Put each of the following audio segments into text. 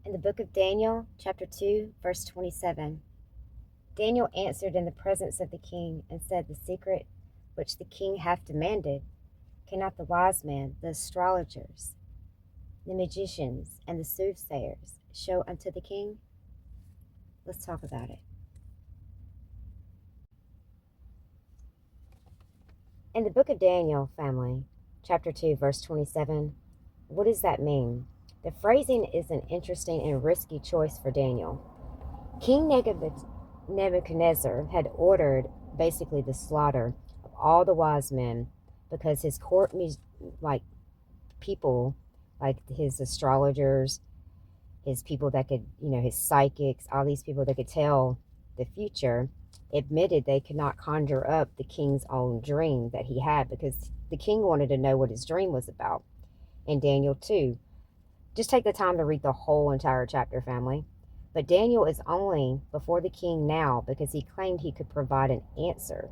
In the book of Daniel, chapter 2, verse 27, Daniel answered in the presence of the king and said, The secret which the king hath demanded, cannot the wise men, the astrologers, the magicians, and the soothsayers show unto the king? Let's talk about it. In the book of Daniel, family, chapter 2, verse 27, what does that mean? The phrasing is an interesting and risky choice for Daniel. King Nebuchadnezzar had ordered basically the slaughter of all the wise men because his court, like people, like his astrologers, his people that could, his psychics, all these people that could tell the future, admitted they could not conjure up the king's own dream that he had because the king wanted to know what his dream was about. In Daniel 2, just take the time to read the whole entire chapter, family. But Daniel is only before the king now because he claimed he could provide an answer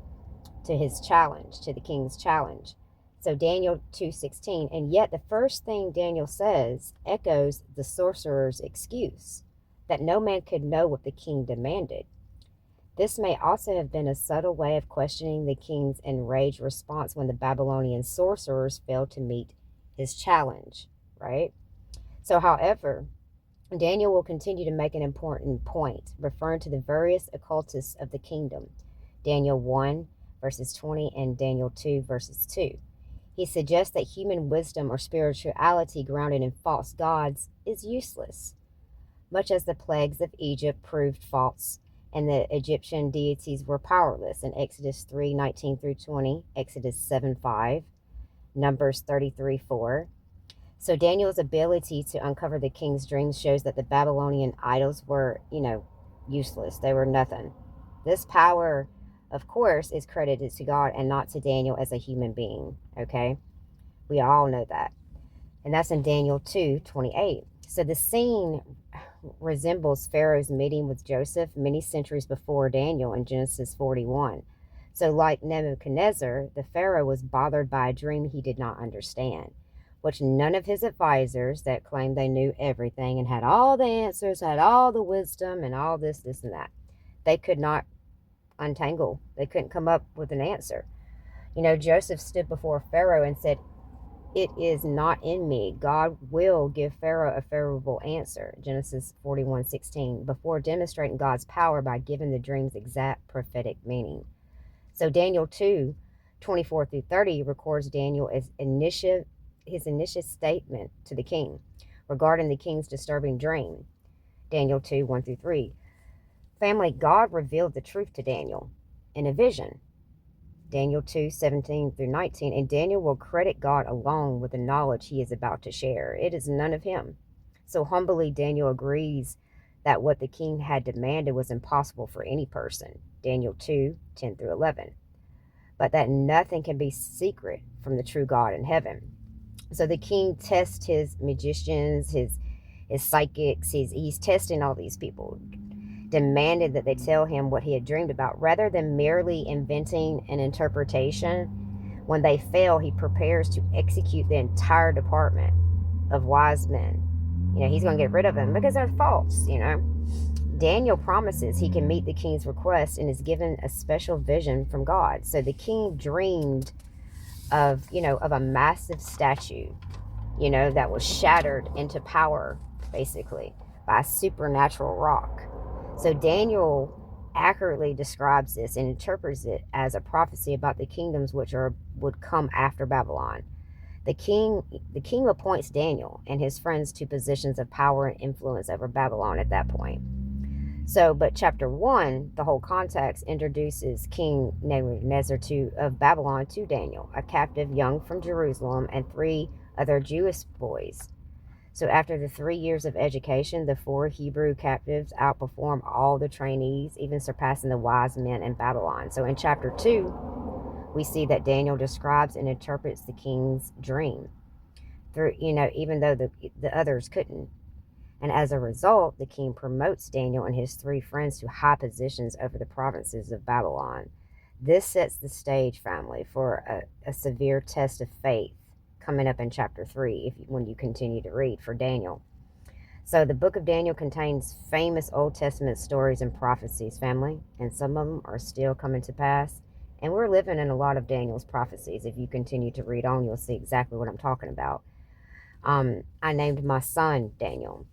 to his challenge, to the king's challenge. So Daniel 2:16, and yet the first thing Daniel says echoes the sorcerer's excuse that no man could know what the king demanded. This may also have been a subtle way of questioning the king's enraged response when the Babylonian sorcerers failed to meet his challenge, right? So, however, Daniel will continue to make an important point, referring to the various occultists of the kingdom. Daniel 1, verses 20, and Daniel 2, verses 2. He suggests that human wisdom or spirituality grounded in false gods is useless, much as the plagues of Egypt proved false and the Egyptian deities were powerless in Exodus 3:19 through 20, Exodus 7:5, Numbers 33:4. So Daniel's ability to uncover the king's dreams shows that the Babylonian idols were, useless. They were nothing. This power, of course, is credited to God and not to Daniel as a human being, okay? We all know that. And that's in Daniel 2:28. So the scene resembles Pharaoh's meeting with Joseph many centuries before Daniel in Genesis 41. So like Nebuchadnezzar, the Pharaoh was bothered by a dream he did not understand, which none of his advisors that claimed they knew everything and had all the answers, had all the wisdom and all this, and that, they could not untangle. They couldn't come up with an answer. Joseph stood before Pharaoh and said, it is not in me. God will give Pharaoh a favorable answer, Genesis 41:16, before demonstrating God's power by giving the dream's exact prophetic meaning. So Daniel 2:24 through 30 records Daniel as his initial statement to the king regarding the king's disturbing dream. Daniel 2:1 through 3. Family, God revealed the truth to Daniel in a vision. Daniel 2:17 through 19, and Daniel will credit God alone with the knowledge he is about to share. It is none of him. So humbly, Daniel agrees that what the king had demanded was impossible for any person. Daniel 2:10 through 11. But that nothing can be secret from the true God in heaven. So the king tests his magicians, his psychics, he's testing all these people, demanded that they tell him what he had dreamed about rather than merely inventing an interpretation. When they fail, he prepares to execute the entire department of wise men. He's going to get rid of them because they're false. Daniel promises he can meet the king's request and is given a special vision from God. So the king dreamed of a massive statue, that was shattered into powder, basically, by a supernatural rock. So Daniel accurately describes this and interprets it as a prophecy about the kingdoms which would come after Babylon. The king appoints Daniel and his friends to positions of power and influence over Babylon at that point. So, but chapter 1, the whole context, introduces King Nebuchadnezzar of Babylon to Daniel, a captive young from Jerusalem, and 3 other Jewish boys. So after the 3 years of education, the 4 Hebrew captives outperform all the trainees, even surpassing the wise men in Babylon. So in chapter 2, we see that Daniel describes and interprets the king's dream through, even though the others couldn't. And as a result, the king promotes Daniel and his 3 friends to high positions over the provinces of Babylon. This sets the stage, family, for a severe test of faith coming up in chapter 3 when you continue to read for Daniel. So the book of Daniel contains famous Old Testament stories and prophecies, family, and some of them are still coming to pass. And we're living in a lot of Daniel's prophecies. If you continue to read on, you'll see exactly what I'm talking about. I named my son Daniel.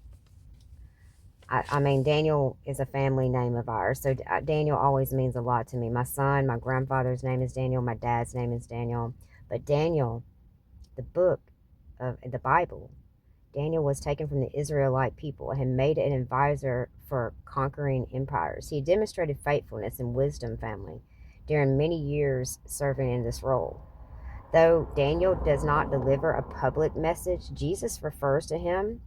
I mean, Daniel is a family name of ours. So Daniel always means a lot to me. My son, my grandfather's name is Daniel. My dad's name is Daniel. But Daniel, the book of the Bible, Daniel was taken from the Israelite people and made an advisor for conquering empires. He demonstrated faithfulness and wisdom, family, during many years serving in this role. Though Daniel does not deliver a public message, Jesus refers to him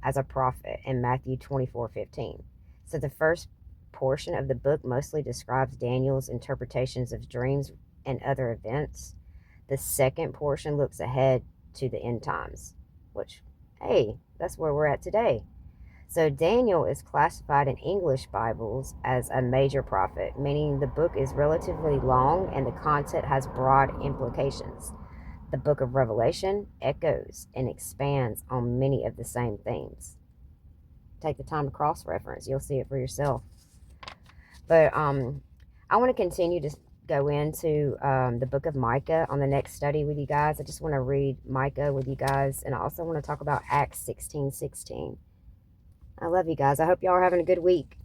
as a prophet in Matthew 24:15. So the first portion of the book mostly describes Daniel's interpretations of dreams and other events. The second portion looks ahead to the end times, which, hey, that's where we're at today. So Daniel is classified in English Bibles as a major prophet, meaning the book is relatively long and the content has broad implications. The book of Revelation echoes and expands on many of the same themes. Take the time to cross-reference. You'll see it for yourself. But I want to continue to go into the book of Micah on the next study with you guys. I just want to read Micah with you guys, and I also want to talk about Acts 16:16. I love you guys. I hope y'all are having a good week.